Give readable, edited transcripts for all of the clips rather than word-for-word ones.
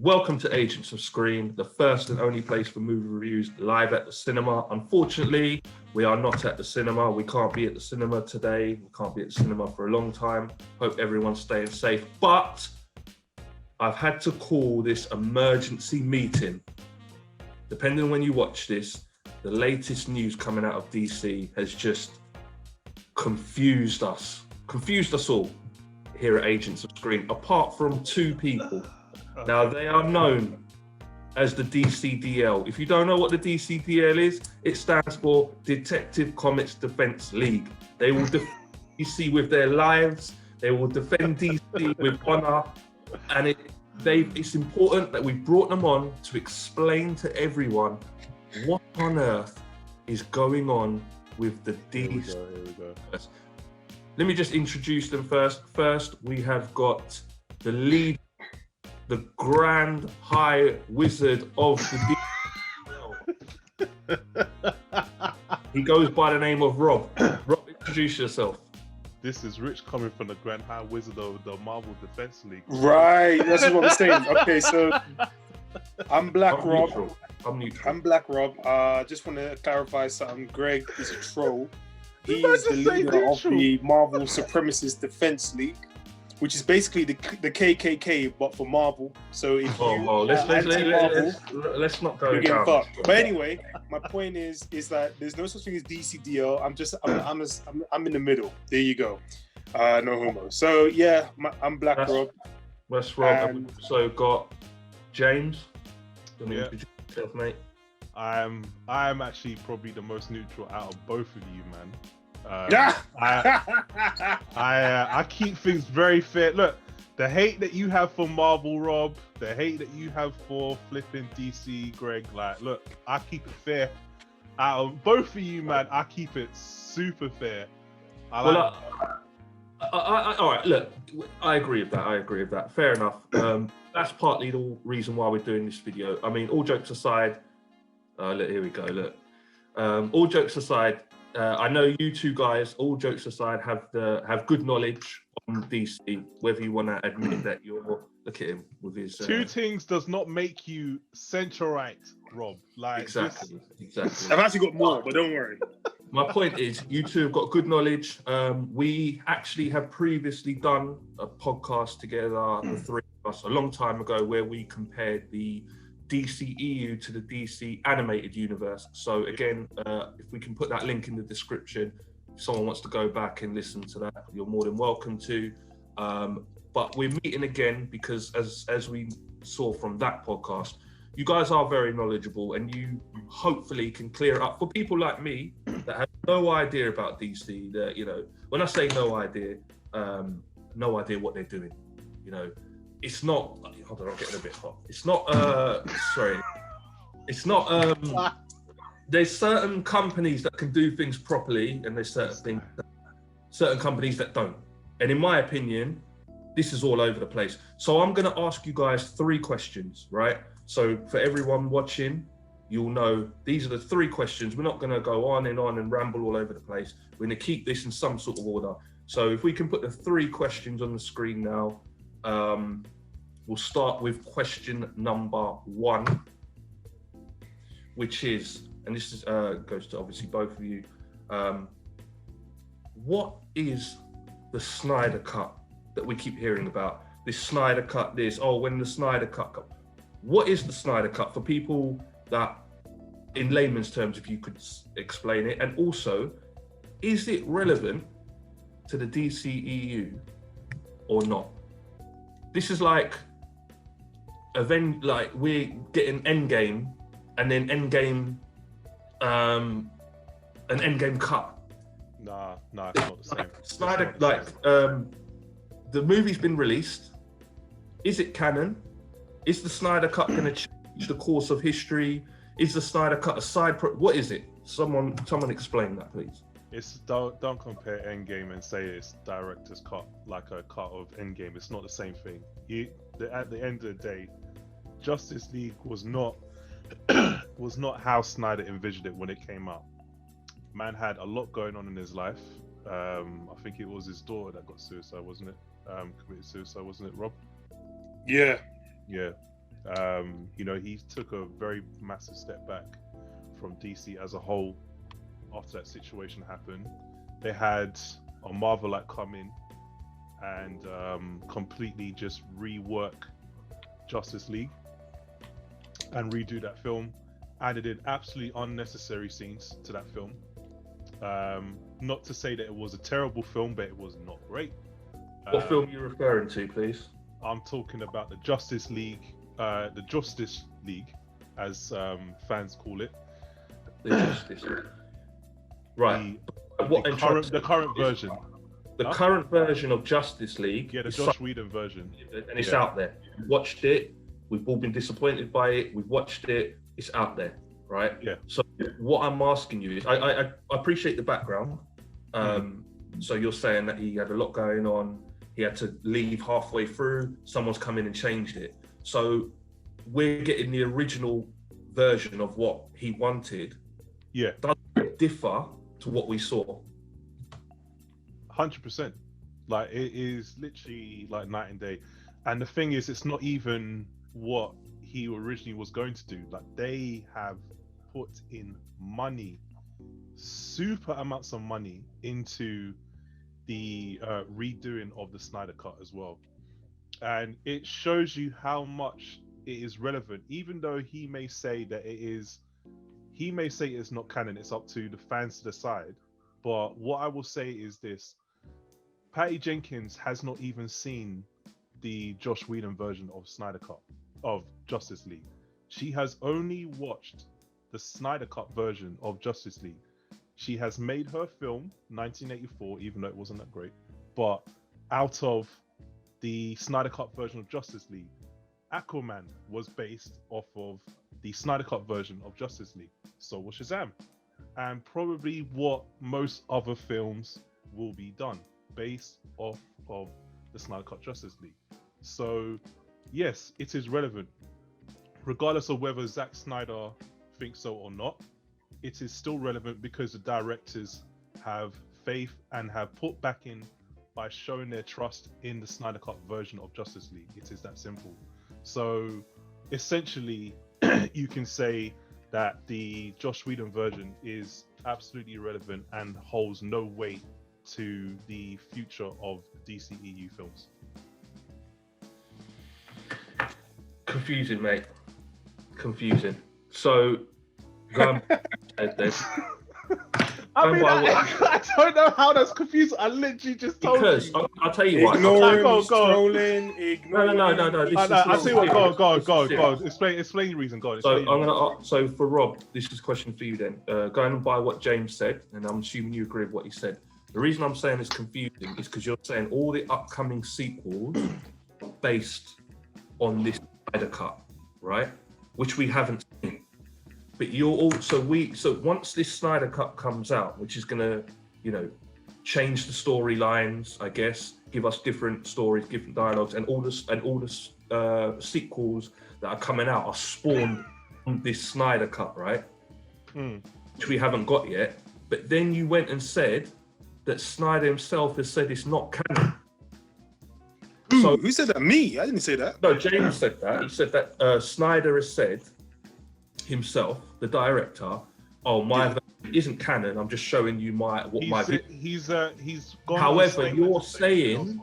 Welcome to Agents of Screen, the first and only place for movie reviews live at the cinema. Unfortunately, we are not at the cinema. We can't be at the cinema today. We can't be at the cinema for a long time. Hope everyone's staying safe. But I've had to call this emergency meeting. Depending on when you watch this, the latest news coming out of DC has just confused us all here at Agents of Screen, apart from two people. Now, they are known as the DCDL. If you don't know what the DCDL is, it stands for Detective Comics Defense League. They will defend DC with their lives. They will defend DC with honor. And it's important that we brought them on to explain to everyone what on earth is going on with the DC. Here we go. Let me just introduce them first. First, we have got the lead, the Grand High Wizard of the DCEU. He goes by the name of Rob. Rob, introduce yourself. This is Rich coming from the Grand High Wizard of the Marvel Defense League. Right, that's what I'm saying. Okay, so I'm Black Rob. Neutral. I'm Black Rob. Just want to clarify something. Greg is a troll. He is the leader of the Marvel Supremacist Defense League, which is basically the KKK, but for Marvel. So if let's not go down. But anyway, my point is that there's no such thing as DCDL. I'm in the middle. There you go. No homo. So yeah, I'm Black Rob. That's Rob. We've also got James. Introduce yourself, mate. I'm actually probably the most neutral out of both of you, man. I keep things very fair. Look, the hate that you have for Marvel, Rob, the hate that you have for flipping DC, Greg, like, look, I keep it fair. Out of both of you, man, I keep it super fair. All right, look, I agree with that. Fair enough. That's partly the reason why we're doing this video. I mean, all jokes aside, look, here we go. Look, all jokes aside, I know you two guys. All jokes aside, have good knowledge on DC. Whether you want to admit that look at him with his two things does not make you centralite, Rob. Like exactly. I've actually got more, but don't worry. My point is, you two have got good knowledge. We actually have previously done a podcast together, the three of us, a long time ago, where we compared the DCEU to the DC animated universe. So again, if we can put that link in the description, if someone wants to go back and listen to that, you're more than welcome to. But we're meeting again because as we saw from that podcast, you guys are very knowledgeable and you hopefully can clear it up for people like me that have no idea about DC. That, you know, when I say no idea what they're doing, you know, it's not, hold on, I'm getting a bit hot. It's not, there's certain companies that can do things properly and there's certain companies that don't. And in my opinion, this is all over the place. So I'm gonna ask you guys 3 questions, right? So for everyone watching, you'll know these are the 3 questions. We're not gonna go on and ramble all over the place. We're gonna keep this in some sort of order. So if we can put the 3 questions on the screen now, we'll start with question number 1, which is, and this is goes to obviously both of you. What is the Snyder Cut that we keep hearing about? This Snyder Cut, when the Snyder Cut. What is the Snyder Cut for people that, in layman's terms, if you could explain it, and also, is it relevant to the DCEU or not? This is like we're getting Endgame and then Endgame, an Endgame cut. Nah, it's not the same. Snyder, the movie's been released. Is it canon? Is the Snyder Cut going to change the course of history? Is the Snyder Cut a side what is it? Someone explain that, please. Don't compare Endgame and say it's director's cut, like a cut of Endgame. It's not the same thing. At the end of the day, Justice League was not how Snyder envisioned it when it came out. Man had a lot going on in his life. I think it was his daughter that got suicide, wasn't it? Committed suicide, wasn't it, Rob? Yeah. You know, he took a very massive step back from DC as a whole after that situation happened. They had a Marvelite come in and completely just rework Justice League and redo that film. Added in absolutely unnecessary scenes to that film. Not to say that it was a terrible film, but it was not great. What film are you referring to, please? I'm talking about the Justice League, as fans call it. The Justice League. Right. The current version. The current version of Justice League. Yeah, the Joss Whedon version. And it's out there. We watched it. We've all been disappointed by it. We've watched it. It's out there, right? Yeah. So what I'm asking you is, I appreciate the background. So you're saying that he had a lot going on. He had to leave halfway through. Someone's come in and changed it. So we're getting the original version of what he wanted. Yeah. Does it differ to what we saw? 100%. Like, it is literally like night and day. And the thing is, it's not even what he originally was going to do. Like, they have put in money, super amounts of money into the redoing of the Snyder Cut as well. And it shows you how much it is relevant, even though he may say it's not canon, it's up to the fans to decide. But what I will say is this: Patty Jenkins has not even seen the Joss Whedon version of Snyder Cut of Justice League. She has only watched the Snyder Cut version of Justice League. She has made her film 1984, even though it wasn't that great, but out of the Snyder Cut version of Justice League, Aquaman was based off of the Snyder Cut version of Justice League. So was Shazam, and probably what most other films will be done based off of the Snyder Cut Justice League. So yes, it is relevant, regardless of whether Zack Snyder thinks so or not. It is still relevant because the directors have faith and have put back in by showing their trust in the Snyder Cut version of Justice League. It is that simple. So essentially, you can say that the Joss Whedon version is absolutely irrelevant and holds no weight to the future of DCEU films. Confusing, mate. Confusing. So, I mean, I don't know how that's confusing. I literally just told because you. I'll tell you what. Scrolling, ignoring. No. I see what. Go on. Explain your reason. Go on. So for Rob, this is a question for you then. Going by what James said, and I'm assuming you agree with what he said. The reason I'm saying it's confusing is because you're saying all the upcoming sequels are based on this Snyder Cut, right? Which we haven't seen. But so once this Snyder Cut comes out, which is gonna, change the storylines, I guess, give us different stories, different dialogues, and all the sequels that are coming out are spawned on this Snyder Cut, right? Which we haven't got yet. But then you went and said that Snyder himself has said it's not canon. So who said that? Me? I didn't say that. No, James said that. He said that Snyder has said himself, the director, my version isn't canon. I'm just showing you my He's gone. However, you're saying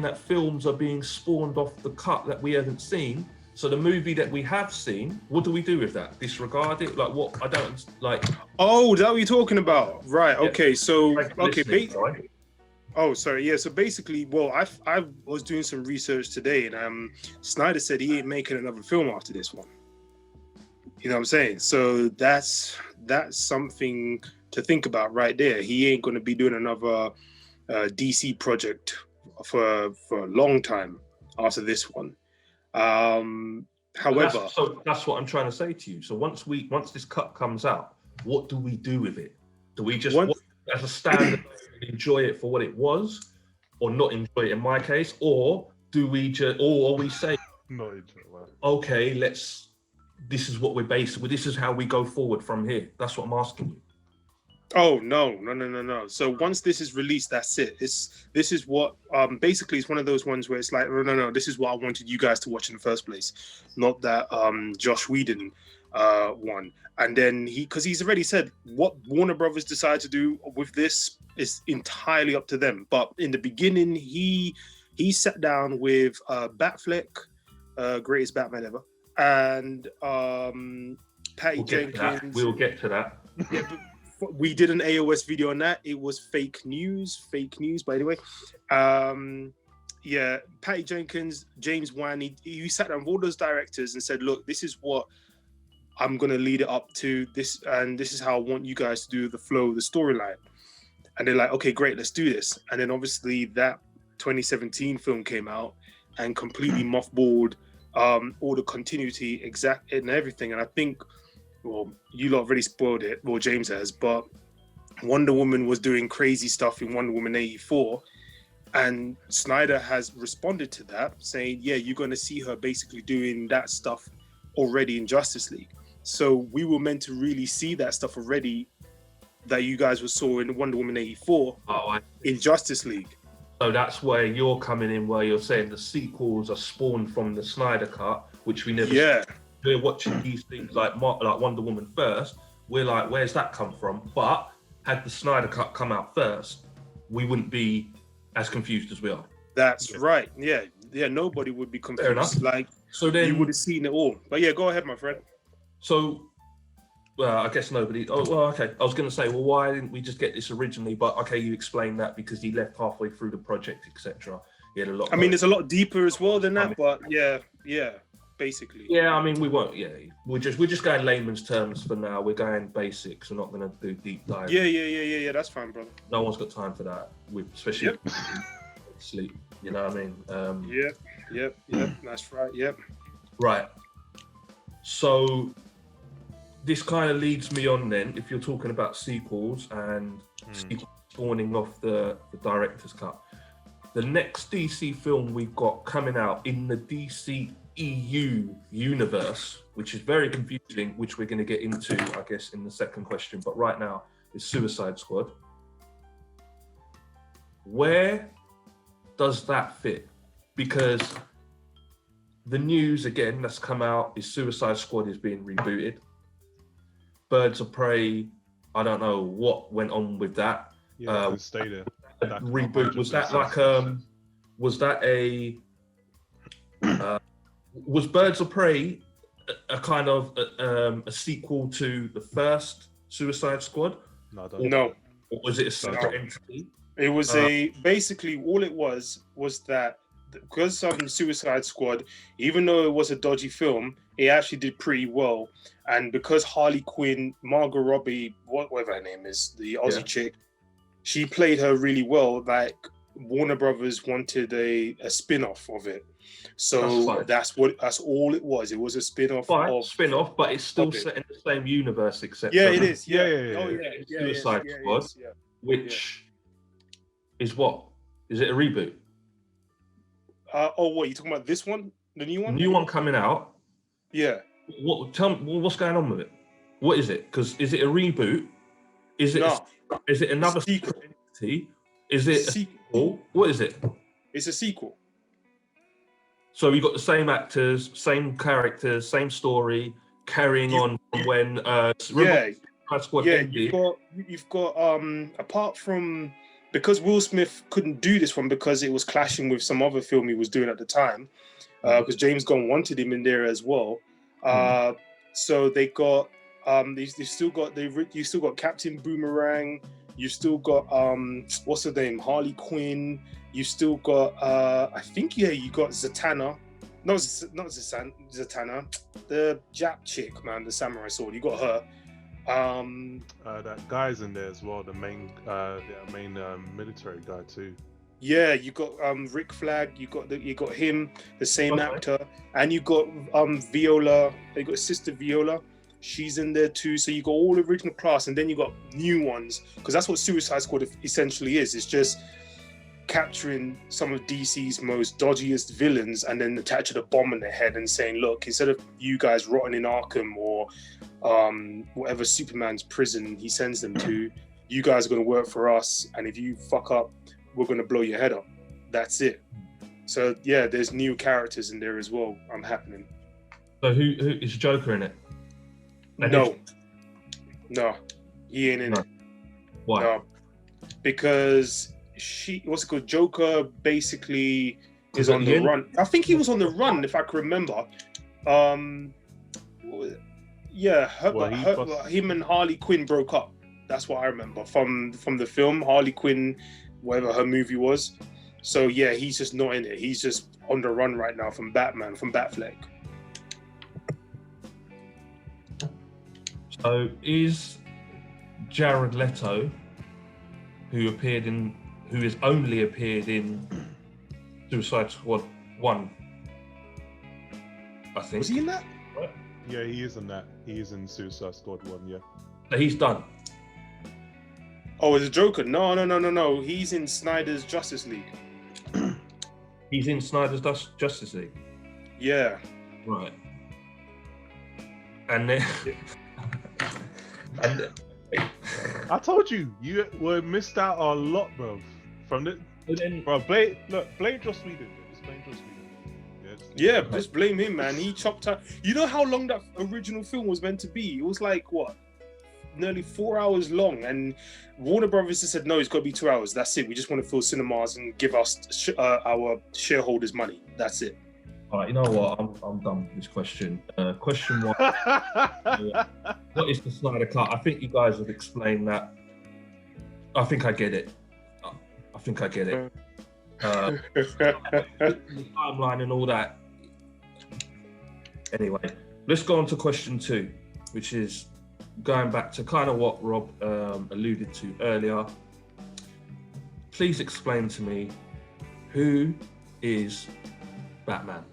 that films are being spawned off the cut that we haven't seen. So the movie that we have seen, what do we do with that? Disregard it? Like what? I don't like. Oh, is that what you're talking about? Right. Yeah. Okay. So sorry. Yeah. So basically, I was doing some research today, and Snyder said he ain't making another film after this one. You know what I'm saying? So that's something to think about right there. He ain't going to be doing another DC project for a long time after this one. However, that's what I'm trying to say to you. So once this cut comes out, what do we do with it? Do we just as a standard enjoy it for what it was, or not enjoy it in my case, or do we just, or are we say, okay, this is what we're based with. This is how we go forward from here. That's what I'm asking you. Oh no. So once this is released, that's it. This is what basically it's one of those ones where it's like, no, this is what I wanted you guys to watch in the first place, not that Josh Whedon one. And then because he's already said what Warner Brothers decide to do with this is entirely up to them. But in the beginning, he sat down with Batfleck, greatest Batman ever, and Patty Jenkins. We'll get to that. Yeah, we did an AOS video on that. It was fake news, by the way. Yeah, Patty Jenkins, James Wan, he sat down with all those directors and said, look, this is what I'm going to lead it up to this, and this is how I want you guys to do the flow, the storyline. And they're like, okay, great, let's do this. And then obviously that 2017 film came out and completely mothballed all the continuity exact and everything. And I think, well, you lot already spoiled it, well, James has, but Wonder Woman was doing crazy stuff in Wonder Woman 84, and Snyder has responded to that, saying, yeah, you're going to see her basically doing that stuff already in Justice League. So we were meant to really see that stuff already that you guys saw in Wonder Woman 84 in Justice League. So that's where you're coming in, where you're saying the sequels are spawned from the Snyder Cut, which we never Yeah. We're watching these things like Wonder Woman first. We're like, where's that come from? But had the Snyder Cut come out first, we wouldn't be as confused as we are. That's right. Yeah. Nobody would be confused. Fair enough. Like, so then you would have seen it all. But yeah, go ahead, my friend. So, well, I guess nobody. Oh, well, okay. I was going to say, well, why didn't we just get this originally? But okay, you explained that because he left halfway through the project, etc. He had a lot. I mean, it's a lot deeper as well than that. But yeah. Basically. Yeah, I mean, we won't. Yeah, we're just going layman's terms for now. We're going basics. We're not going to do deep dive. Yeah. That's fine, brother. No one's got time for that. Especially sleep. You know what I mean? Yep. That's right. Yep. Right. So this kind of leads me on then. If you're talking about sequels and sequels spawning off the director's cut, the next DC film we've got coming out in the DCEU universe, which is very confusing, which we're going to get into, I guess, in the second question. But right now, is Suicide Squad. Where does that fit? Because the news, again, that's come out is Suicide Squad is being rebooted. Birds of Prey, I don't know what went on with that. Yeah, stay there. Reboot, was that like was Birds of Prey a kind of a sequel to the first Suicide Squad? No. Or was it a separate entity? It was basically all it was that because Suicide Squad, even though it was a dodgy film, it actually did pretty well. And because Harley Quinn, Margot Robbie, whatever her name is, the Aussie chick, she played her really well. Like Warner Brothers wanted a spin-off of it. So that's all it was. It was a spin-off. Spin-off, but it's still set in the same universe, except it is. Suicide Squad, which is what? Is it a reboot? What you talking about? This one, the new one? New one coming out. Yeah. Tell me what's going on with it? What is it? Because is it a reboot? Is it another sequel? Entity? Is it a sequel? What is it? It's a sequel. So you got the same actors, same characters, same story, carrying on from when Squad ended. You've got apart from, because Will Smith couldn't do this one because it was clashing with some other film he was doing at the time, because James Gunn wanted him in there as well. So they got you still got Captain Boomerang. You still got what's her name, Harley Quinn. You still got I think you got Zatanna. Not Zatanna. The Jap chick, man, the samurai sword. You got her. That guy's in there as well. The main military guy too. Yeah, you got Rick Flag. You got him, the same actor, and you got Viola. You got Sister Viola. She's in there too. So you got all the original cast, and then you got new ones, because that's what Suicide Squad essentially is. It's just capturing some of DC's most dodgiest villains and then attaching a bomb on their head and saying, look, instead of you guys rotting in Arkham or whatever Superman's prison he sends them to, you guys are going to work for us, and if you fuck up, we're going to blow your head up. That's it. So yeah, there's new characters in there as well. Happening. So who is Joker in it? No, he ain't in it. Why? No, because what's it called? Joker basically is on the run. I think he was on the run, if I can remember. Yeah, him and Harley Quinn broke up. That's what I remember from the film. Harley Quinn, whatever her movie was. So yeah, he's just not in it. He's just on the run right now from Batman, from Batfleck. So is Jared Leto, who has only appeared in Suicide Squad 1, I think. Was he in that? Yeah, he is in that. He is in Suicide Squad 1, yeah. So he's done. Oh, is it Joker? No. He's in Snyder's Justice League. He's in Snyder's Justice League. Yeah. Right. And then... I told you, you were missed out a lot, bro. From the... Bro, blame Joss Whedon. Just blame Joss Whedon. Yeah, just blame him, man. He chopped out... You know how long that original film was meant to be? It was like, what? Nearly 4 hours long, and Warner Brothers just said no, it's got to be 2 hours. That's it. We just want to fill cinemas and give us our shareholders money. That's it. All right, you know what? I'm done with this question. Question 1: what is the Snyder Cut? I think you guys have explained that. I think I get it. The timeline and all that. Anyway, let's go on to question 2, which is going back to kind of what Rob alluded to earlier. Please explain to me, who is Batman?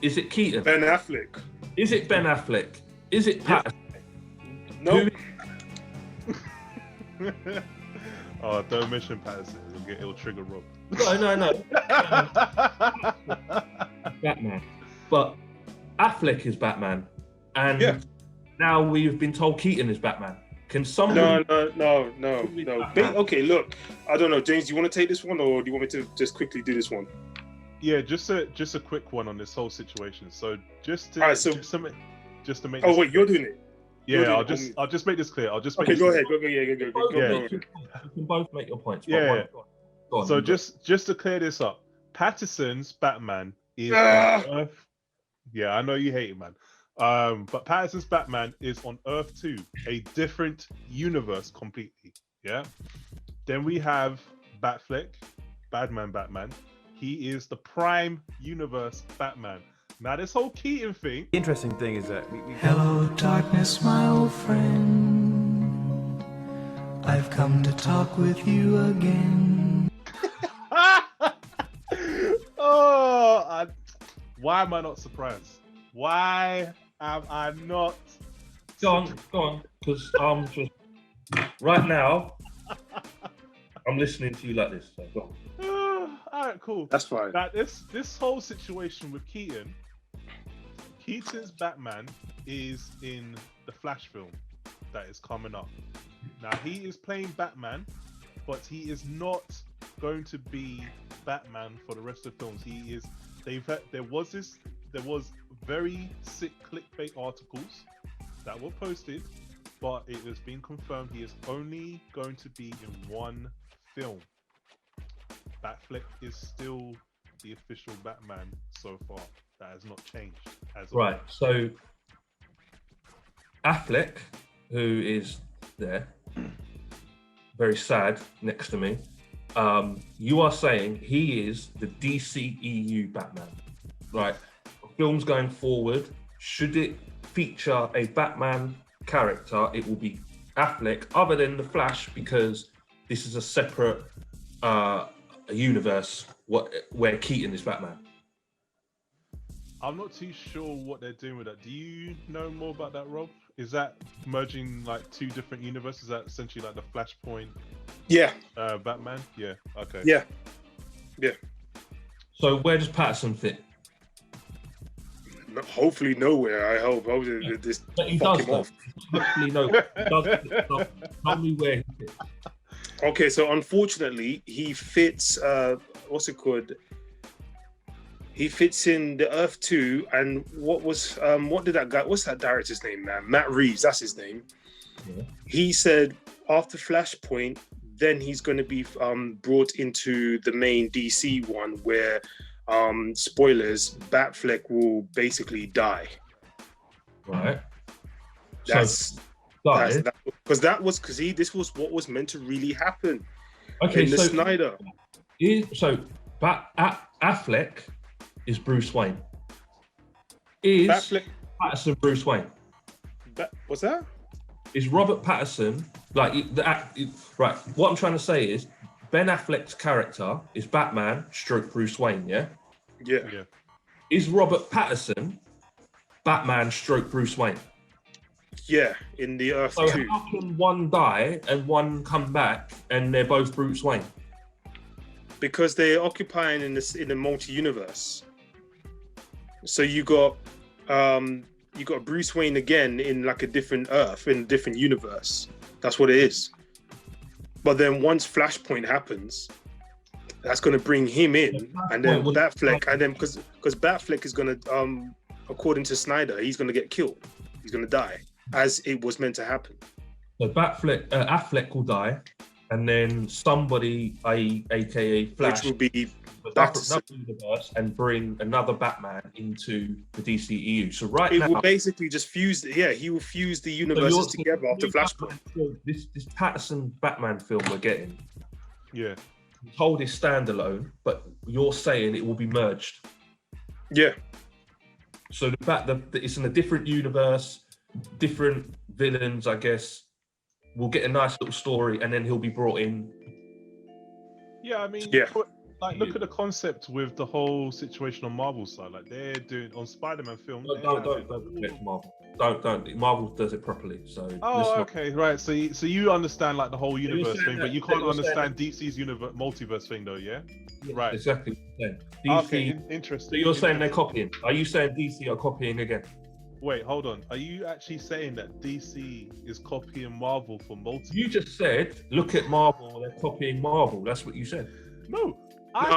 Is it Keaton? Ben Affleck. Is it Ben Affleck? Is it Patterson? No. Oh, don't mention Patterson. It'll trigger Rob. No. Batman. But Affleck is Batman. And now we've been told Keaton is Batman. Can somebody... No. Okay, look. I don't know. James, do you want to take this one, or do you want me to just quickly do this one? Yeah, just a quick one on this whole situation. So just to make. Oh wait, you're doing it. Yeah, I'll just make this clear. Okay, go ahead. Go. You can both make your points. Yeah. Go on, So just to clear this up, Patterson's Batman is on Earth. Yeah, I know you hate it, man. But Patterson's Batman is on Earth 2, a different universe completely. Yeah. Then we have Batfleck, Batman. He is the Prime Universe Batman. Now, this whole Keaton thing... The interesting thing is that... Hello, darkness, my old friend. I've come to talk with you again. Why am I not surprised? Why am I not... Go on. Because I'm just... Right now, I'm listening to you like this. So go on. All right, cool. That's fine. Now, this whole situation with Keaton's Batman is in the Flash film that is coming up. Now, he is playing Batman, but he is not going to be Batman for the rest of the films. There was very sick clickbait articles that were posted, but it has been confirmed he is only going to be in one film. Batfleck is still the official Batman so far. That has not changed. Right. So Affleck, who is there, very sad next to me. You are saying he is the DCEU Batman, right? Films going forward, should it feature a Batman character, it will be Affleck, other than the Flash, because this is a separate universe where Keaton is Batman. I'm not too sure what they're doing with that. Do you know more about that, Rob? Is that merging like two different universes? Is that essentially like the Flashpoint? Yeah. Batman? Yeah. Okay. Yeah. So where does Patterson fit? Hopefully nowhere. I hope. Hopefully this But he fuck does him though. off. Hopefully, no. He does fit stuff. Tell me where he fits. Okay, so unfortunately, he fits. What's it called? He fits in the Earth 2. And what did that guy? What's that director's name, man? Matt Reeves. That's his name. Yeah. He said after Flashpoint, then he's going to be brought into the main DC one where, spoilers, Batfleck will basically die. Right. That's Died. because this was what was meant to really happen Okay, in the so Snyder. Affleck is Bruce Wayne. Is Batfleck, Patterson Bruce Wayne? what's that? Is Robert Patterson right? What I'm trying to say is Ben Affleck's character is Batman stroke Bruce Wayne. Yeah. Yeah. Is Robert Patterson Batman stroke Bruce Wayne? Yeah, in the Earth So 2. how can one die and one come back and they're both Bruce Wayne? Because they're occupying in the multi-universe. So you got Bruce Wayne again in like a different Earth, in a different universe. That's what it is. But then once Flashpoint happens, that's going to bring him in, and then Batfleck, and then because Batfleck is going to, according to Snyder, he's going to get killed. He's going to die, as it was meant to happen. So Affleck will die, and then somebody, aka Flash, Which will be another universe and bring another Batman into the DCEU. So it now, will basically just fuse. Yeah, he will fuse the universes together after Flashpoint. This Patterson Batman film we're getting, Yeah. told is standalone, but you're saying it will be merged. Yeah, So the fact that it's in a different universe, different villains, I guess, we'll get a nice little story, and then he'll be brought in. Yeah, I mean, Yeah. like look at the concept with the whole situation on Marvel side. Like they're doing on Spider-Man film. Don't project Marvel. Don't. Marvel does it properly. So. Okay, right. So you understand like the whole you're universe saying thing, that- but you can't you're saying understand DC's multiverse thing, though. Yeah. Right. Exactly. Yeah. DC. Okay. So Interesting. you're saying they're copying? Are you saying DC are copying again? Wait, hold on. Are you actually saying that DC is copying Marvel for multiverse? You just said, look at Marvel. They're copying Marvel. That's what you said. No.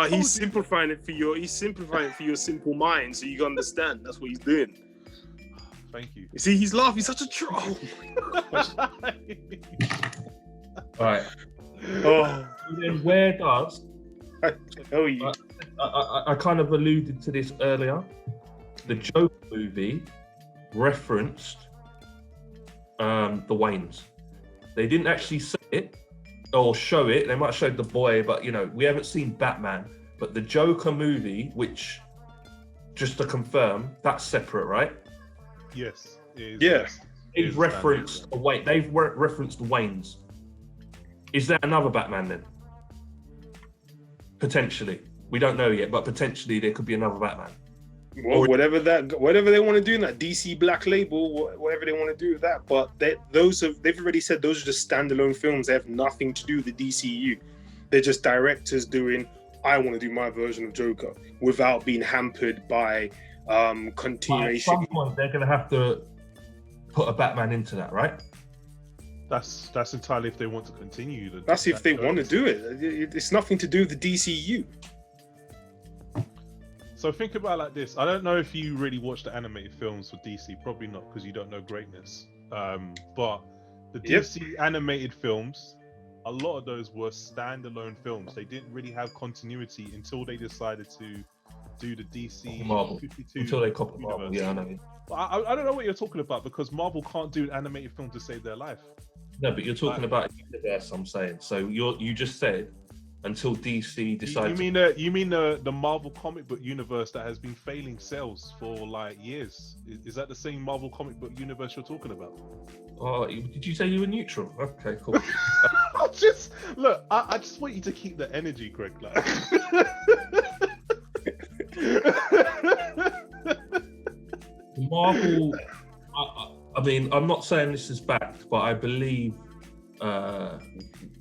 he's simplifying it for your simple mind, so you can understand. That's what he's doing. Thank you. You see, he's laughing. He's such a troll. All right. Oh, And then where does tell you. I kind of alluded to this earlier. The Joker movie referenced the Waynes. They didn't actually say it or show it. They might have showed the boy, but we haven't seen Batman. But the Joker movie, which, just to confirm, that's separate, right? Yes. Yeah. They've referenced the Wayne. They've referenced the Waynes. Is there another Batman then? Potentially. We don't know yet, but potentially there could be another Batman. Well, whatever they want to do in that DC Black Label, whatever they want to do with that. But they've already said those are just standalone films. They have nothing to do with the DCU. They're just directors doing, I want to do my version of Joker without being hampered by continuation. At some point, they're going to have to put a Batman into that, right? That's entirely if they want to continue. That's if they want to do it. It's nothing to do with the DCU. So think about it like this. I don't know if you really watch the animated films for DC. Probably not, because you don't know greatness. But the DC animated films, a lot of those were standalone films. They didn't really have continuity until they decided to do the DC Marvel. 52 Until they copy Marvel. universe. Yeah, I know. I don't know what you're talking about, because Marvel can't do an animated film to save their life. No, but you're talking about a universe, I'm saying. So you just said until DC decides. You mean the Marvel comic book universe that has been failing sales for like years? Is that the same Marvel comic book universe you're talking about? Oh, did you say you were neutral? Okay, cool. I just want you to keep the energy, Greg. Like. Marvel. I mean, I'm not saying this is backed, but I believe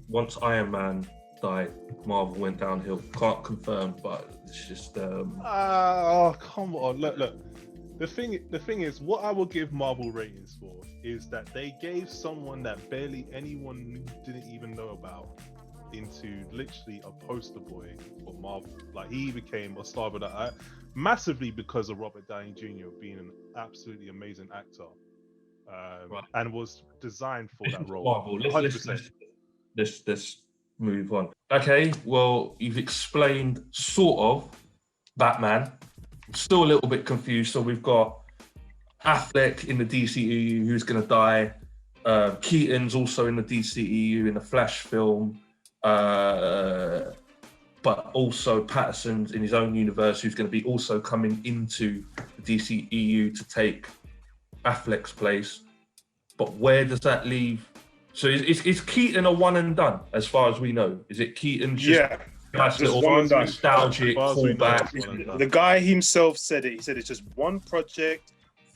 once Iron Man died, Marvel went downhill. Can't confirm, but it's just. Oh, come on! Look. The thing is, what I will give Marvel ratings for is that they gave someone that barely anyone didn't even know about into literally a poster boy for Marvel. Like, he became a star, but massively because of Robert Downey Jr. being an absolutely amazing actor, Right. and was designed for that role. Marvel. 100%. Let's move on. Okay, well, you've explained sort of Batman. I'm still a little bit confused. So we've got Affleck in the DCEU, who's going to die. Keaton's also in the DCEU in the Flash film. But also Patterson's in his own universe, who's going to be also coming into the DCEU to take Affleck's place. But where does that leave? So is Keaton a one and done, as far as we know? Is it Keaton? Nice just little one and done. nostalgic callback. The guy himself said it. He said it's just one project.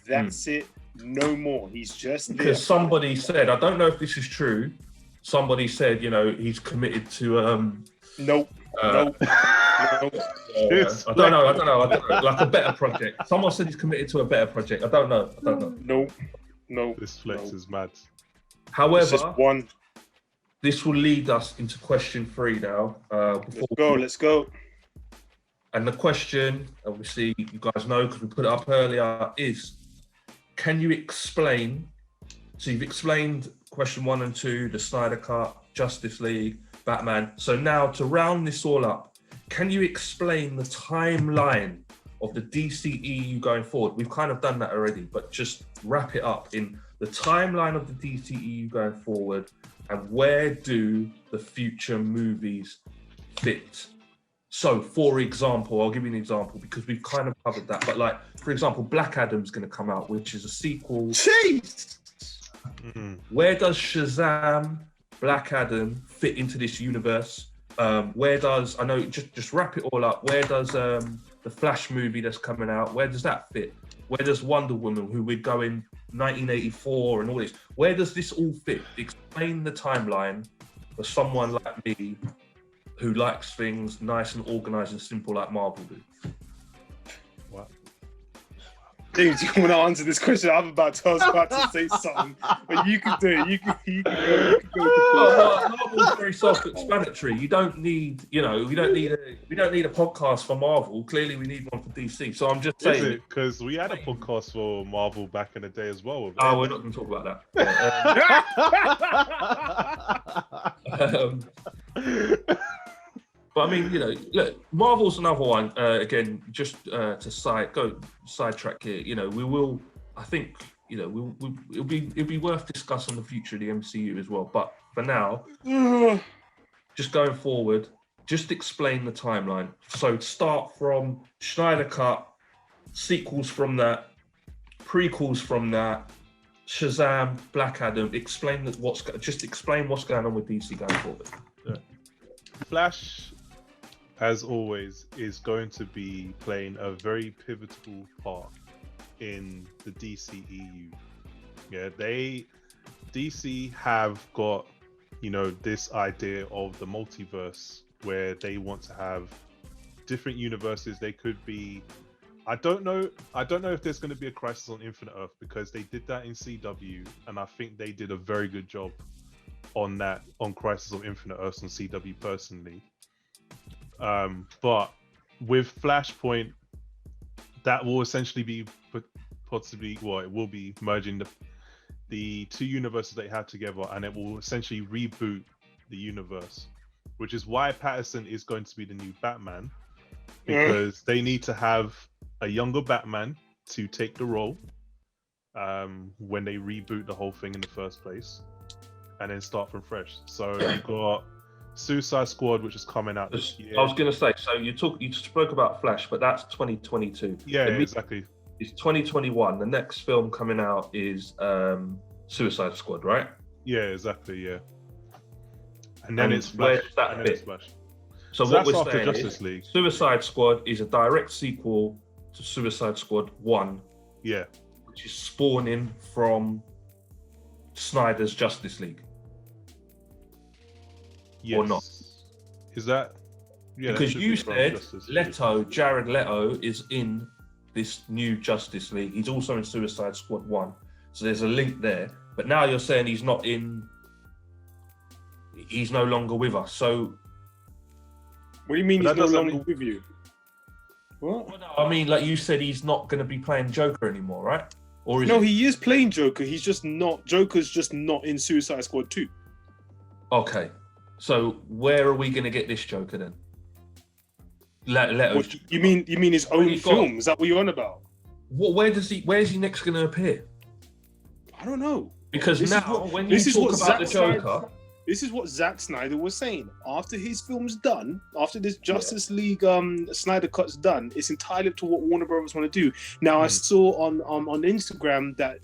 That's it. No more. He's just there. Because somebody said, I don't know if this is true. Somebody said, he's committed to. Nope. Nope. I don't know. Like a better project. Someone said he's committed to a better project. I don't know. Nope. This flex is mad. However, one. This will lead us into question 3 now. Let's go. And the question, obviously, you guys know because we put it up earlier, is: can you explain? So you've explained question 1 and 2, the Snyder Cut, Justice League, Batman. So now to round this all up, can you explain the timeline of the DCEU going forward? We've kind of done that already, but just wrap it up in the timeline of the DCEU going forward, and where do the future movies fit? So, for example, I'll give you an example because we've kind of covered that. But like, for example, Black Adam's going to come out, which is a sequel. Jeez! Where does Shazam, Black Adam fit into this universe? Where does, I know, just wrap it all up. Where does the Flash movie that's coming out, where does that fit? Where does Wonder Woman, who we're going 1984 and all this, where does this all fit? Explain the timeline for someone like me who likes things nice and organized and simple like Marvel do. What? James, you want to answer this question? I was about to say something, but you can do it. You can go. Marvel's very self-explanatory. You don't need, we don't need a podcast for Marvel. Clearly, we need one for DC. So I'm just saying. Is it? Because we had a podcast for Marvel back in the day as well. Oh, we're not going to talk about that. But I mean, look, Marvel's another one. Again, just to sidetrack here. We will. I think it'll be worth discussing the future of the MCU as well. But for now, just going forward, just explain the timeline. So start from Snyder Cut, sequels from that, prequels from that, Shazam, Black Adam. Explain what's going on with DC going forward. Yeah. Flash, as always, is going to be playing a very pivotal part in the DCEU. Yeah, DC have got, this idea of the multiverse where they want to have different universes. They could be, I don't know if there's going to be a Crisis on Infinite Earth, because they did that in CW, and I think they did a very good job on that, on Crisis on Infinite Earth on CW personally. But with Flashpoint, that will essentially be possibly, it will be merging the two universes they have together, and it will essentially reboot the universe, which is why Patterson is going to be the new Batman, because they need to have a younger Batman to take the role when they reboot the whole thing in the first place, and then start from fresh. So you've got Suicide Squad, which is coming out this year. I was going to say, so you spoke about Flash, but that's 2022. Yeah, exactly. It's 2021. The next film coming out is Suicide Squad, right? Yeah, exactly. Yeah, and then it's Flash. Where's that bit? Flash. So what we're after saying Justice is, League. Suicide Squad is a direct sequel to Suicide Squad 1. Yeah, which is spawning from Snyder's Justice League. yes. Or not? Is that? Yeah, because you said Leto, Jared Leto, is in this new Justice League. He's also in Suicide Squad 1. So there's a link there. But now you're saying he's no longer with us. So what do you mean But he's that no doesn't longer with you? What? well, no, I mean, like you said, he's not going to be playing Joker anymore, right? Or is No, he? he is playing Joker. He's just not. Joker's just not in Suicide Squad 2. Okay. So where are we going to get this Joker then? Leto. What, you mean his What own he got? film? Is that what you're on about? Where's he next going to appear? I don't know. Because This is now, what- when you this is talk what about the Zack Snyder- Joker, This is what Zack Snyder was saying. After his film's done, after this Justice League Snyder cut's done, it's entirely to what Warner Brothers want to do. Now, I saw on Instagram that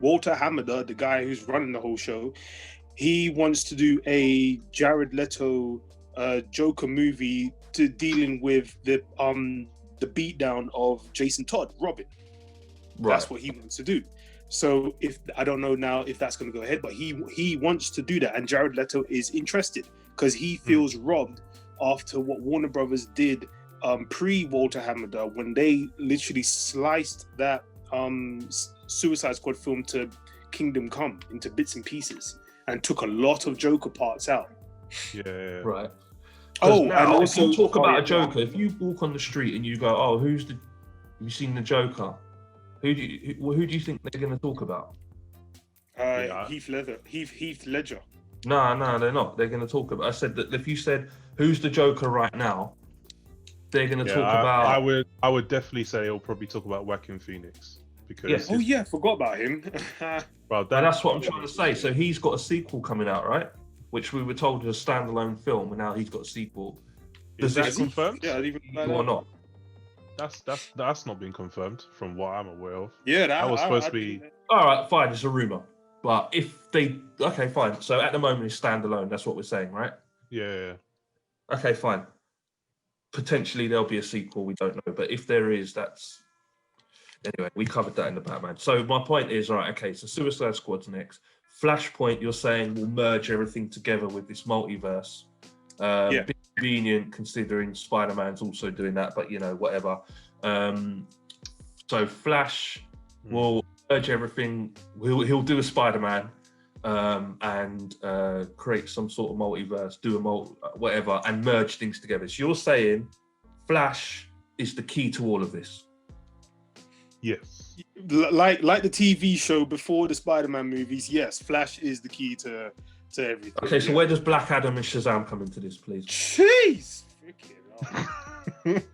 Walter Hamada, the guy who's running the whole show, he wants to do a Jared Leto Joker movie to dealing with the beatdown of Jason Todd, Robin. right? That's what he wants to do. So if I don't know now if that's going to go ahead, but he wants to do that, and Jared Leto is interested because he feels robbed after what Warner Brothers did pre Walter Hamada when they literally sliced that Suicide Squad film to Kingdom Come into bits and pieces and took a lot of Joker parts out. Yeah. Right. Oh, Now, and also if you talk about yeah, a Joker, if you walk on the street and you go, "Oh, have you seen the Joker?" Who do you think they're going to talk about? Heath Ledger. No, they're not. They're going to talk about. I said that if you said, "Who's the Joker right now?" They're going to talk about. I would definitely say he'll probably talk about Joaquin Phoenix because. Yes. Oh yeah, forgot about him. Bro, And that's what I'm trying to say. So he's got a sequel coming out, right? Which we were told was a standalone film, and now he's got a sequel. Is Does that it confirmed? Yeah, I didn't even know or that. not? That's not been confirmed from what I'm aware of. Yeah, That was supposed to be. All right, fine. It's a rumor, but if they, okay, fine. So at the moment it's standalone. That's what we're saying, right? Yeah. Okay, fine. Potentially there'll be a sequel. We don't know, but if there is, that's anyway. We covered that in the Batman. So my point is, right? Okay, so Suicide Squad's next. Flashpoint, you're saying will merge everything together with this multiverse. Yeah. Bit convenient considering Spider-Man's also doing that, but you know, whatever. So Flash will merge everything. He'll do a Spider-Man and create some sort of multiverse, do whatever, and merge things together. So you're saying Flash is the key to all of this? Yes. Like the TV show before the Spider-Man movies, yes, Flash is the key to everything. Okay, so where does Black Adam and Shazam come into this, please? Jeez! Freaking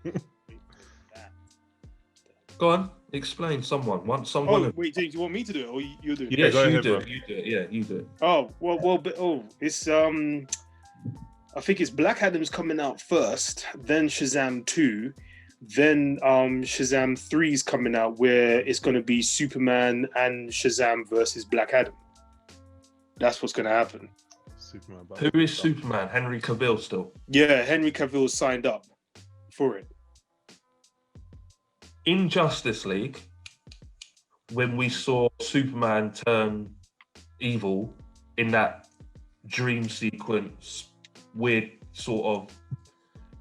Go on, explain. Someone. Oh, wait, James, you want me to do it, or you're doing it? Yeah, Yes, go you ahead, do bro. it. You do it. Yeah, you do it. Oh, it's I think it's Black Adam's coming out first, then Shazam 2, then Shazam 3 is coming out, where it's going to be Superman and Shazam versus Black Adam. That's what's going to happen. Superman. Who is Superman? Henry Cavill still? Yeah, Henry Cavill signed up for it. In Justice League, when we saw Superman turn evil in that dream sequence, weird sort of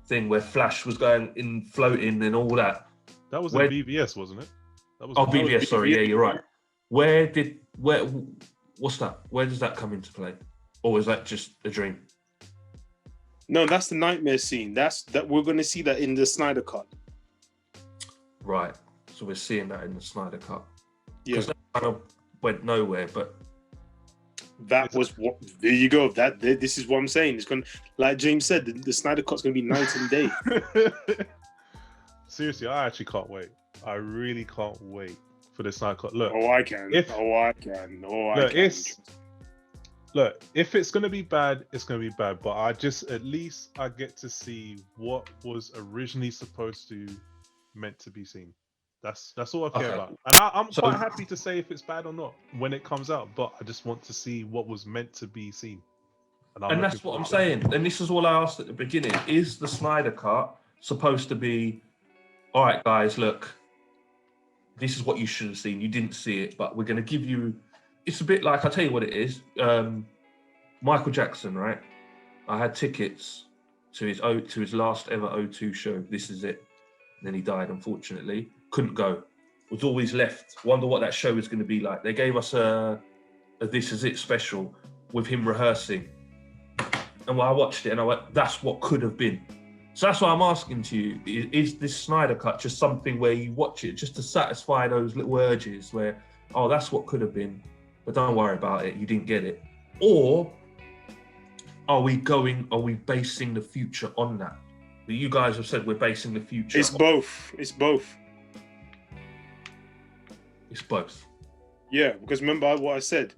thing where Flash was going in, floating and all that. That was Where- in BVS, wasn't it? That was Oh, that was BVS, sorry, yeah, you're right. What's that? Where does that come into play? Or is that just a dream? No, that's the nightmare scene. That we're going to see that in the Snyder Cut. Right. So we're seeing that in the Snyder Cut. Yeah, Because that kind of went nowhere, but that was what. There you go. This is what I'm saying. It's going, like James said, the Snyder Cut's going to be night and day. Seriously, I actually can't wait. I really can't wait for the Snyder Cut. Look, I can. If- I can. Look, if it's gonna be bad, it's gonna be bad. But I get to see what was originally supposed to meant to be seen. That's all I care Okay. about. And I'm So- quite happy to say if it's bad or not when it comes out. But I just want to see what was meant to be seen. and that's what I'm saying. And this is what I asked at the beginning. Is the Snyder Cut supposed to be, all right, guys, look, this is what you should have seen. You didn't see it, but we're going to give you, it's a bit like, I'll tell you what it is. Michael Jackson, right? I had tickets to his last ever O2 show. This is it. And then he died, unfortunately. Couldn't go. Was always left. Wonder what that show is going to be like. They gave us a This Is It special with him rehearsing. And when I watched it, and I went, that's what could have been. So that's why I'm asking to you, is this Snyder Cut just something where you watch it just to satisfy those little urges where, oh, that's what could have been, but don't worry about it, you didn't get it? Or are we basing the future on that? You guys have said we're basing the future. It's both. It's both. It's both. Yeah, because remember what I said,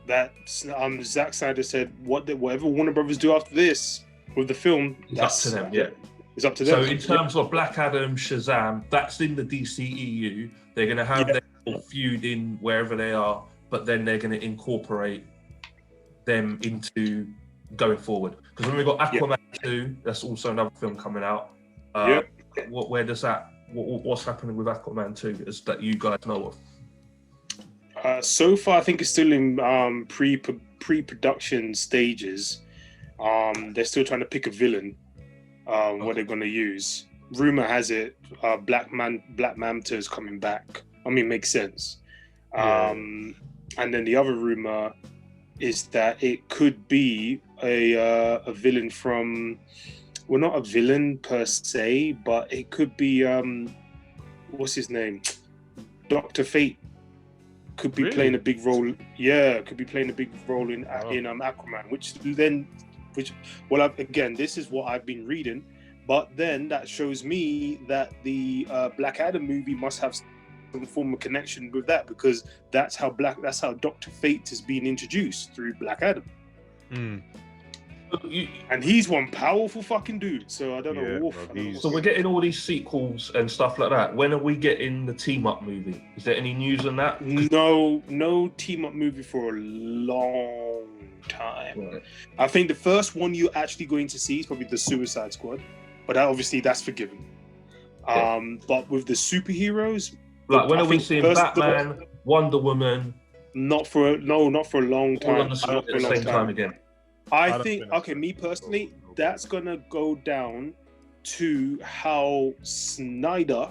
that Zack Snyder said, whatever Warner Brothers do after this with the film, It's up to them, yeah. It's up to them. So in terms of Black Adam, Shazam, that's in the DCEU. They're going to have their little feud in wherever they are, but then they're going to incorporate them into going forward. Because when we got Aquaman 2, that's also another film coming out. Where does that? What's happening with Aquaman 2? Is that you guys know of? So far, I think it's still in pre-production stages. They're still trying to pick a villain. What they're going to use. Rumor has it, Black Manta is coming back. I mean, makes sense. And then the other rumor is that it could be a villain from, well, not a villain per se, but it could be what's his name, Dr. Fate. Could be playing a big role. Yeah, could be playing a big role in Aquaman, again, this is what I've been reading, but then that shows me that the Black Adam movie must have some form of connection with that, because that's how Dr. Fate is being introduced, through Black Adam. And he's one powerful fucking dude, so I don't know. So we're getting all these sequels and stuff like that. When are we getting the team up movie? Is there any news on that? No team up movie for a long time. Right. I think the first one you're actually going to see is probably the Suicide Squad, but that's forgiven. But with the superheroes, like when are we seeing Batman, Wonder Woman? Not for a long time. All on the same time again. I think, me personally, that's gonna go down to how Snyder,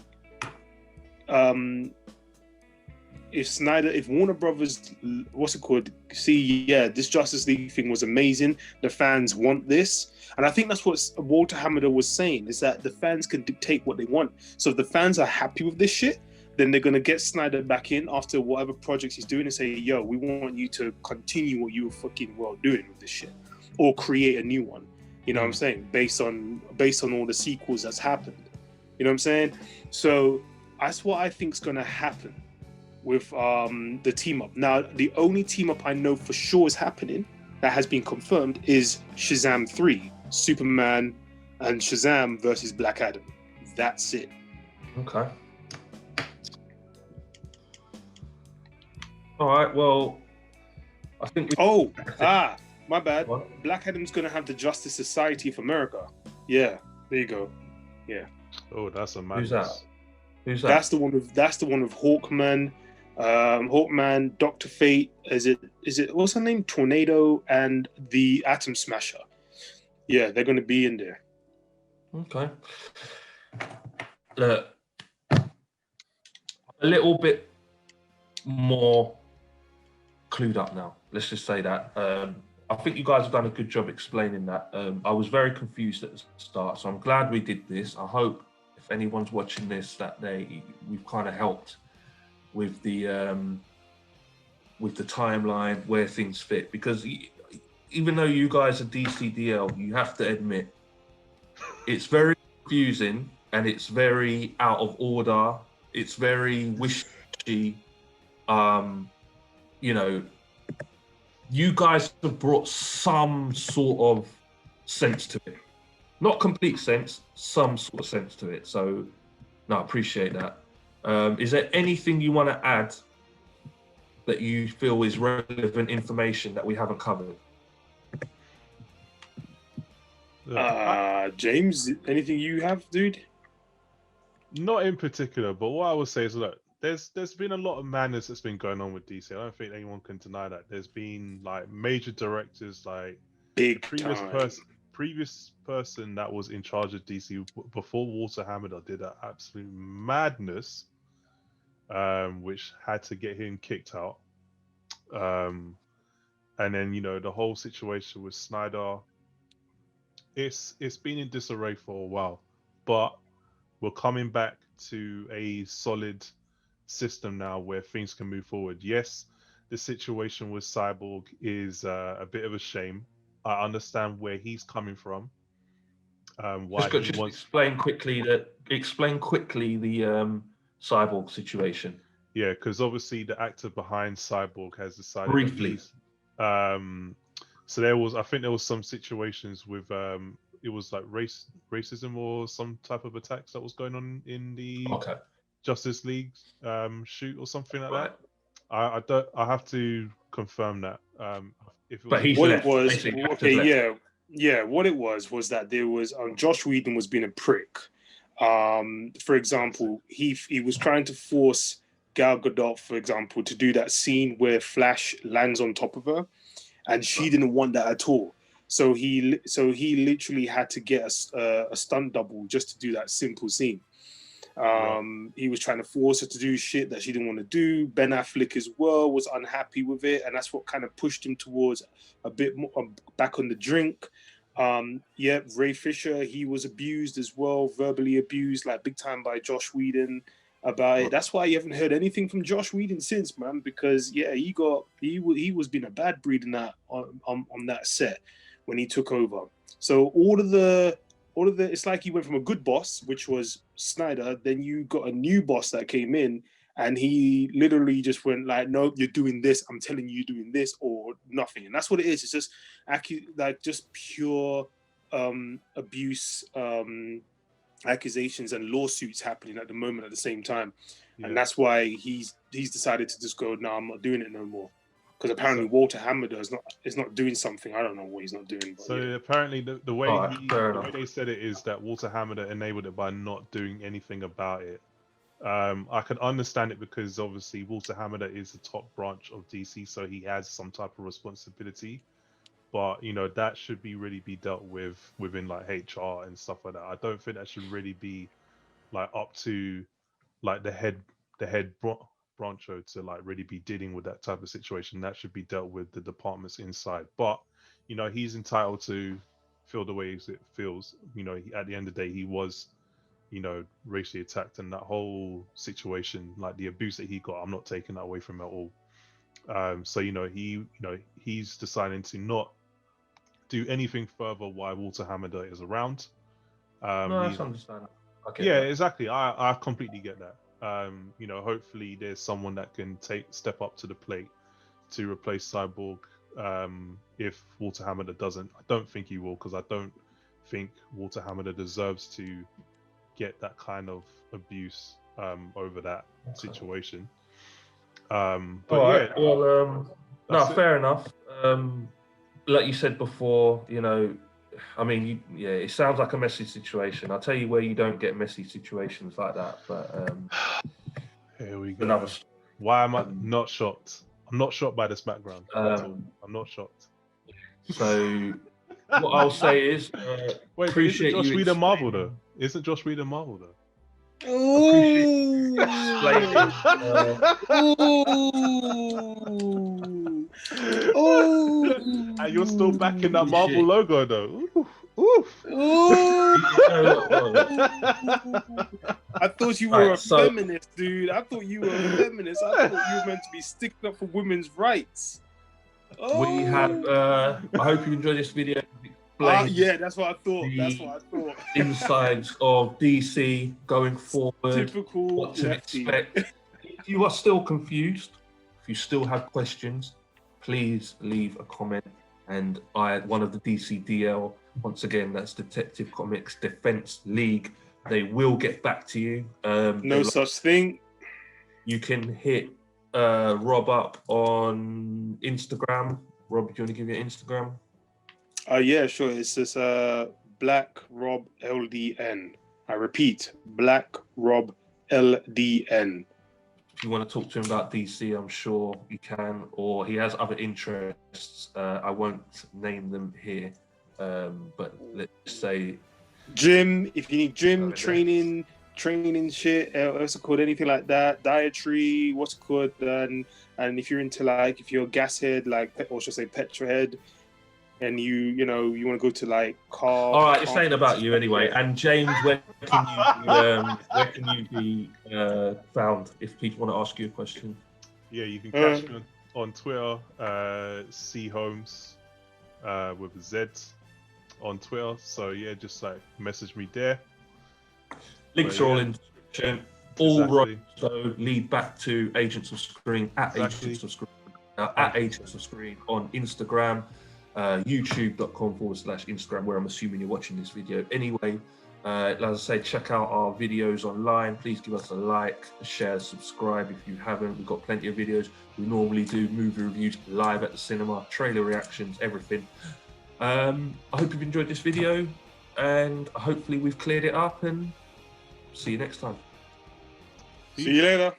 if Warner Brothers, this Justice League thing was amazing, the fans want this, and I think that's what Walter Hamada was saying, is that the fans can dictate what they want. So if the fans are happy with this shit, then they're gonna get Snyder back in after whatever projects he's doing and say, yo, we want you to continue what you were fucking well doing with this shit, or create a new one. You know what I'm saying? Based on all the sequels that's happened. You know what I'm saying? So that's what I think is gonna happen with the team up. Now, the only team up I know for sure is happening that has been confirmed is Shazam 3, Superman and Shazam versus Black Adam. That's it. Okay. All right. Well, I think. My bad. What? Black Adam's gonna have the Justice Society of America. Yeah, there you go. Yeah. Oh, that's a madness. Who's that? That's the one with Hawkman, Dr. Fate. Is it what's her name? Tornado and the Atom Smasher. Yeah, they're gonna be in there. Okay. Look, a little bit more clued up now. Let's just say that. I think you guys have done a good job explaining that. I was very confused at the start, so I'm glad we did this. I hope if anyone's watching this that we've kind of helped with the timeline where things fit, because even though you guys are DCDL, you have to admit it's very confusing and it's very out of order. It's very wishy. You guys have brought some sort of sense to it. Not complete sense, some sort of sense to it. So, no, I appreciate that. Is there anything you want to add that you feel is relevant information that we haven't covered? James, anything you have, dude? Not in particular, but what I would say is, look, there's been a lot of madness that's been going on with DC. I don't think anyone can deny that. There's been like major directors, like big previous time. previous person that was in charge of DC before Walter Hamada did an absolute madness, which had to get him kicked out. And then, you know, the whole situation with Snyder, it's been in disarray for a while, but we're coming back to a solid system now where things can move forward. Yes, the situation with Cyborg is a bit of a shame. I understand where he's coming from. Why he Just wants... explain quickly the Cyborg situation. Yeah, because obviously the actor behind Cyborg has decided that Briefly. he's so there was, I think there was some situations with it was like racism or some type of attacks that was going on in the Okay. Justice League shoot or something like Right. that. I have to confirm that. If it was But he's What left. it was, Basically, the actor's okay, left. yeah. What it was that there was Josh Whedon was being a prick. For example, he was trying to force Gal Gadot, for example, to do that scene where Flash lands on top of her, and she didn't want that at all. So he literally had to get a stunt double just to do that simple scene. He was trying to force her to do shit that she didn't want to do. Ben Affleck as well was unhappy with it, and that's what kind of pushed him towards a bit more back on the drink. Ray Fisher, he was abused as well, verbally abused, like big time by Josh Whedon about it. That's why you haven't heard anything from Josh Whedon since, man, because he was being a bad breed in that on that set when he took over. So all of the it's like he went from a good boss, which was Snyder, then you got a new boss that came in, and he literally just went like, no, you're doing this, I'm telling you, you're doing this, or nothing. And that's what it is. It's just like just pure abuse, accusations and lawsuits happening at the moment at the same time. And that's why he's decided to just go, no, I'm not doing it no more. Because apparently Walter Hamada is not doing something. I don't know what he's not doing. But so apparently the way fair the way enough. they said it is that Walter Hamada enabled it by not doing anything about it. I can understand it because obviously Walter Hamada is the top branch of DC, so he has some type of responsibility. But you know, that should really be dealt with within like HR and stuff like that. I don't think that should really be like up to like the head brancho to like really be dealing with that type of situation. That should be dealt with the departments inside. But you know, he's entitled to feel the way it feels. You know, at the end of the day, he was, you know, racially attacked, and that whole situation, like the abuse that he got, I'm not taking that away from him at all. So you know, he's deciding to not do anything further while Walter Hamada is around. No, that's understandable. Yeah, exactly. I completely get that. You know, hopefully there's someone that can step up to the plate to replace Cyborg. If Walter Hamada doesn't, I don't think he will, because I don't think Walter Hamada deserves to get that kind of abuse over that situation. But right. yeah, Well, no, fair enough. Like you said before, you know, I mean, it sounds like a messy situation. I'll tell you where you don't get messy situations like that. But here we go. another. Why am I not shocked? I'm not shocked by this background at all. I'm not shocked. So what I'll say is, wait, but isn't Josh Whedon Marvel though? Isn't Josh Whedon Marvel though? And you're still backing that Marvel logo though. Oof. I thought you were a feminist, dude. I thought you were a feminist. I thought you were meant to be sticking up for women's rights. We have. I hope you enjoyed this video. Yeah, that's what I thought. That's what I thought. Insides of DC going forward. Typical what to lefty. expect. If you are still confused, if you still have questions, please leave a comment. And one of the DCDL, once again, that's Detective Comics Defense League. They will get back to you. No such thing. You can hit Rob up on Instagram. Rob, do you want to give your Instagram? Yeah, sure. It's just Black Rob LDN. I repeat, Black Rob LDN. If you want to talk to him about DC, I'm sure you can, or he has other interests. I won't name them here. But if you want to talk to him about DC, I'm sure you can, or he has other interests. I won't name them here. But let's say Gym, if you need gym Right, training shit, what's it called? Anything like that, dietary, what's it called? And if you're into like, if you're a gas head, like, or should I say petrol head, and you want to go to like car. all right, you're saying about you anyway. Yeah. And James, where can you be found if people want to ask you a question? Yeah, you can catch me on Twitter, C Holmes with a Z on Twitter. So yeah, just like message me there. Links But, are all yeah. in the description. All Exactly. roads though lead back to Agents of S.C.R.E.E.N at Exactly. Agents of S.C.R.E.E.N at Agents of S.C.R.E.E.N on Instagram, youtube.com/Instagram, where I'm assuming you're watching this video anyway. As I say, check out our videos online. Please give us a like, a share, subscribe if you haven't. We've got plenty of videos. We normally do movie reviews live at the cinema, trailer reactions, everything. I hope you've enjoyed this video, and hopefully we've cleared it up, and see you next time. See you later.